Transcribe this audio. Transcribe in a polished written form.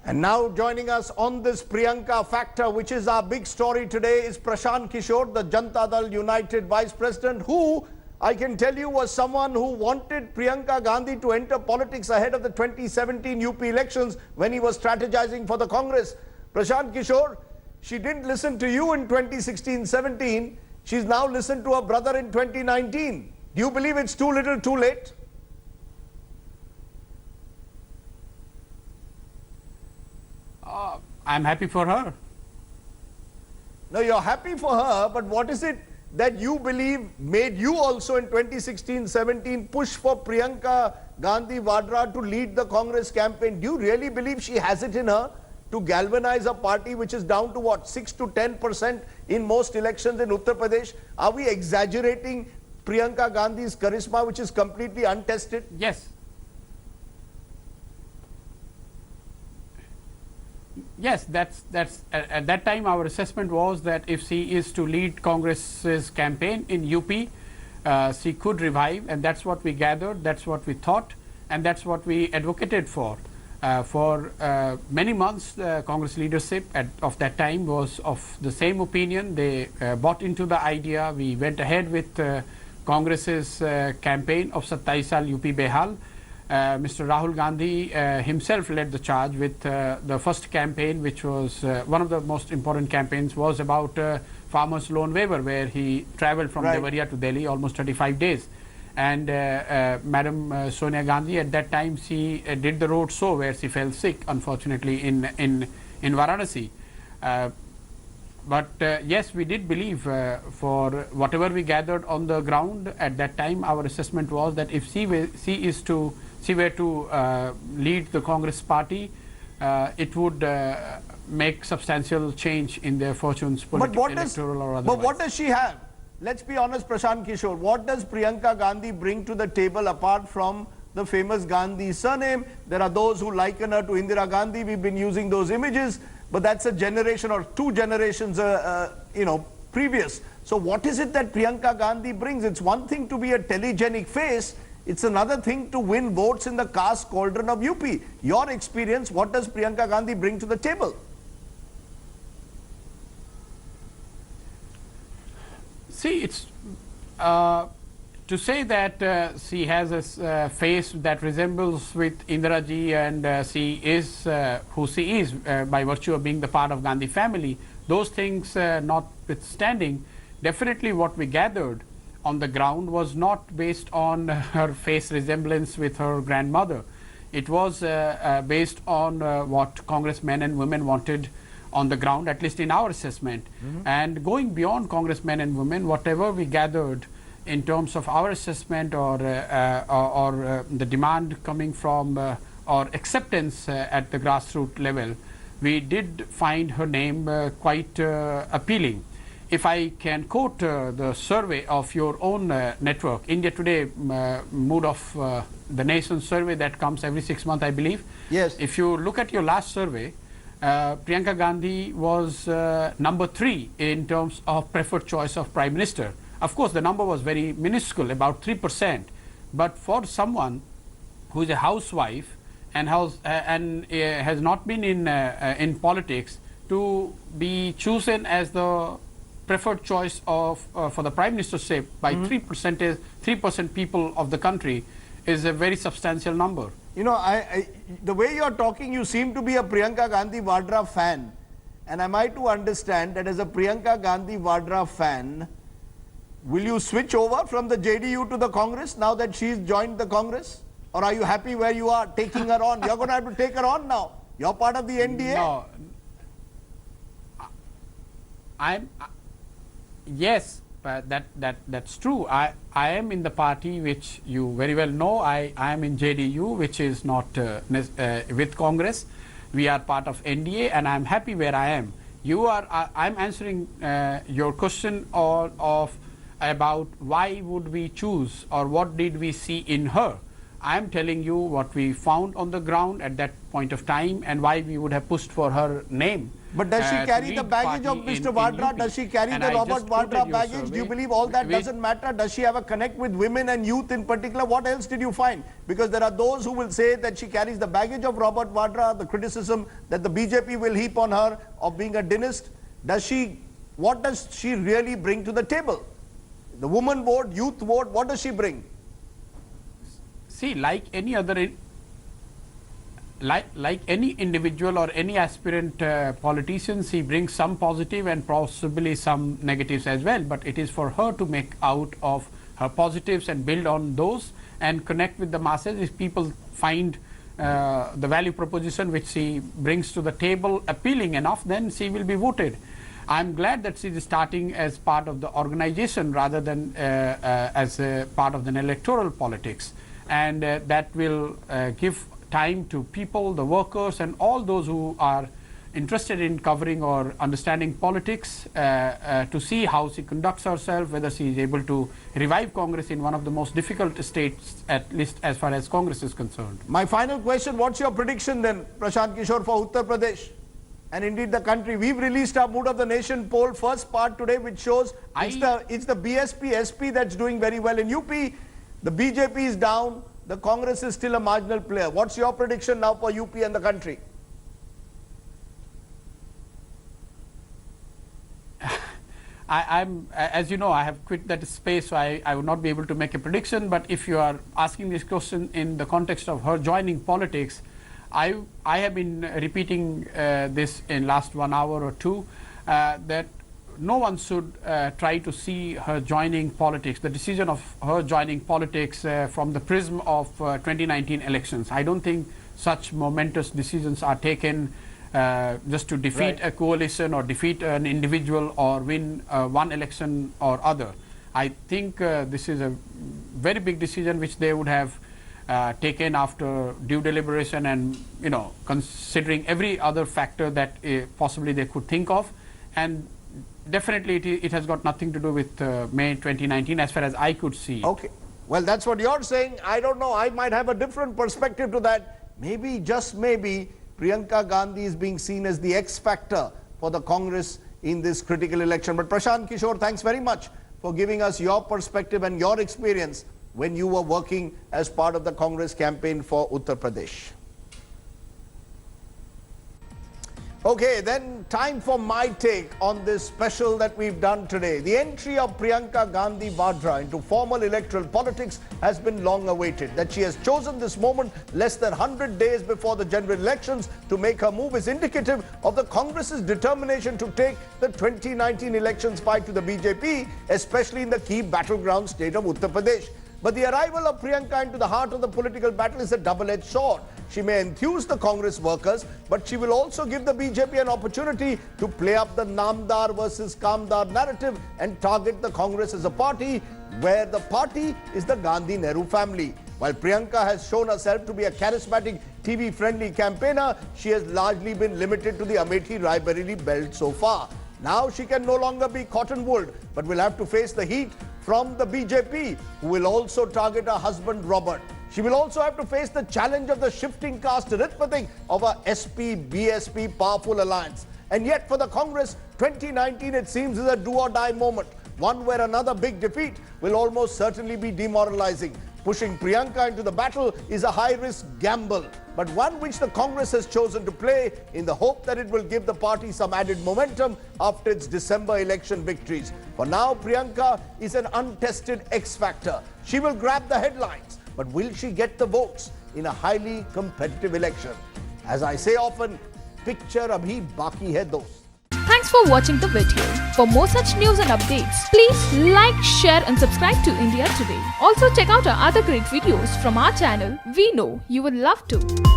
And now joining us on this Priyanka Factor, which is our big story today, is Prashant Kishor, the Janata Dal United Vice President, who I can tell you was someone who wanted Priyanka Gandhi to enter politics ahead of the 2017 UP elections when he was strategizing for the Congress. Prashant Kishor, she didn't listen to you in 2016-17. She's now listened to her brother in 2019. Do you believe it's too little, too late? I'm happy for her. No, you're happy for her, but what is it that you believe made you also in 2016-17 push for Priyanka Gandhi Vadra to lead the Congress campaign? Do you really believe she has it in her to galvanize a party which is down to what, 6 to 10% in most elections in Uttar Pradesh? Are we exaggerating Priyanka Gandhi's charisma, which is completely untested? Yes. Yes, that's at that time our assessment was that if she is to lead Congress's campaign in UP, she could revive, and that's what we gathered, that's what we thought, and that's what we advocated for. For many months, the Congress leadership of that time was of the same opinion. They bought into the idea. We went ahead with Congress's campaign of 27 Saal UP Behal. Mr. Rahul Gandhi himself led the charge with the first campaign, which was one of the most important campaigns, was about farmers' loan waiver, where he traveled from Devariya to Delhi almost 35 days. And Madam Sonia Gandhi at that time, she did the road show where she fell sick, unfortunately, in Varanasi. But yes, we did believe for whatever we gathered on the ground at that time, our assessment was that if she were to lead the Congress party, it would make substantial change in their fortunes, political, electoral or otherwise. But what does she have? Let's be honest, Prashant Kishor, what does Priyanka Gandhi bring to the table apart from the famous Gandhi surname? There are those who liken her to Indira Gandhi. We've been using those images, but that's a generation or two generations, previous. So what is it that Priyanka Gandhi brings? It's one thing to be a telegenic face. It's another thing to win votes in the caste cauldron of UP. Your experience, what does Priyanka Gandhi bring to the table? See, it's to say that she has a face that resembles with Indira ji, and she is who she is by virtue of being the part of Gandhi family. Those things notwithstanding, definitely what we gathered on the ground was not based on her face resemblance with her grandmother. It was based on what congressmen and women wanted on the ground, at least in our assessment. And going beyond congressmen and women, whatever we gathered in terms of our assessment or the demand coming from or acceptance at the grassroots level, we did find her name quite appealing. If I can quote the survey of your own network, India Today Mood of the Nation survey that comes every 6 months, I believe. Yes. If you look at your last survey, Priyanka Gandhi was number 3 in terms of preferred choice of Prime Minister. Of course, the number was very minuscule, about 3%. But for someone who is a housewife and has not been in politics, to be chosen as the preferred choice of for the Prime Ministership by 3% people of the country is a very substantial number. You know, the way you're talking, you seem to be a Priyanka Gandhi Vadra fan. And am I to understand that as a Priyanka Gandhi Vadra fan, will you switch over from the JDU to the Congress now that she's joined the Congress? Or are you happy where you are, taking her on? You're going to have to take her on now. You're part of the NDA. No. Yes, but that's true. I am in the party which you very well know. I am in JDU, which is not with Congress. We are part of NDA, and I am happy where I am. I'm answering your question about why would we choose or what did we see in her. I am telling you what we found on the ground at that point of time and why we would have pushed for her name. But does she to carry the lead baggage of party Mr. in Vadra? UP? Does she carry And the I Robert just quoted Vadra your baggage? Do you survey. believe all that With- doesn't matter? Does she have a connect with women and youth in particular? What else did you find? Because there are those who will say that she carries the baggage of Robert Vadra, the criticism that the BJP will heap on her of being a dynast. What does she really bring to the table? The woman vote, youth vote, what does she bring? See, like any other, like any individual or any aspirant politicians, he brings some positive and possibly some negatives as well. But it is for her to make out of her positives and build on those and connect with the masses. If people find the value proposition which she brings to the table appealing enough, then she will be voted. I'm glad that she is starting as part of the organization rather than as a part of the electoral politics. And that will give time to people, the workers and all those who are interested in covering or understanding politics to see how she conducts herself, whether she is able to revive Congress in one of the most difficult states, at least as far as Congress is concerned. My final question, what's your prediction then, Prashant Kishor, for Uttar Pradesh and indeed the country? We've released our Mood of the Nation poll, first part today, which shows it's the BSP, SP that's doing very well in UP. The BJP is down. The Congress is still a marginal player. What's your prediction now for UP and the country? I'm, as you know, I have quit that space, so I would not be able to make a prediction. But if you are asking this question in the context of her joining politics, I have been repeating this in last 1 hour or two, that no one should try to see her joining politics, the decision of her joining politics from the prism of 2019 elections. I don't think such momentous decisions are taken just to defeat a coalition or defeat an individual or win one election or other. I think this is a very big decision which they would have taken after due deliberation and, you know, considering every other factor that possibly they could think of. And definitely it has got nothing to do with May 2019 as far as I could see. Okay. Well, that's what you're saying. I don't know. I might have a different perspective to that. Maybe, just maybe, Priyanka Gandhi is being seen as the X factor for the Congress in this critical election. But Prashant Kishor, thanks very much for giving us your perspective and your experience when you were working as part of the Congress campaign for Uttar Pradesh. Okay, then time for my take on this special that we've done today. The entry of Priyanka Gandhi Vadra into formal electoral politics has been long awaited. That she has chosen this moment less than 100 days before the general elections to make her move is indicative of the Congress's determination to take the 2019 elections fight to the BJP, especially in the key battleground state of Uttar Pradesh. But the arrival of Priyanka into the heart of the political battle is a double-edged sword. She may enthuse the Congress workers, but she will also give the BJP an opportunity to play up the Namdar versus Kamdar narrative and target the Congress as a party where the party is the Gandhi-Nehru family. While Priyanka has shown herself to be a charismatic, TV-friendly campaigner, she has largely been limited to the Amethi-Raebareli belt so far. Now she can no longer be cotton-wooled, but will have to face the heat from the BJP, who will also target her husband Robert. She will also have to face the challenge of the shifting caste arithmetic of a SP-BSP powerful alliance. And yet for the Congress, 2019 it seems is a do-or-die moment, one where another big defeat will almost certainly be demoralizing. Pushing Priyanka into the battle is a high-risk gamble, but one which the Congress has chosen to play in the hope that it will give the party some added momentum after its December election victories. For now, Priyanka is an untested X-factor. She will grab the headlines, but will she get the votes in a highly competitive election? As I say often, picture abhi baki hai dost. Thanks for watching the video. For more such news and updates, please like, share and subscribe to India Today. Also check out our other great videos from our channel. We know you will love to.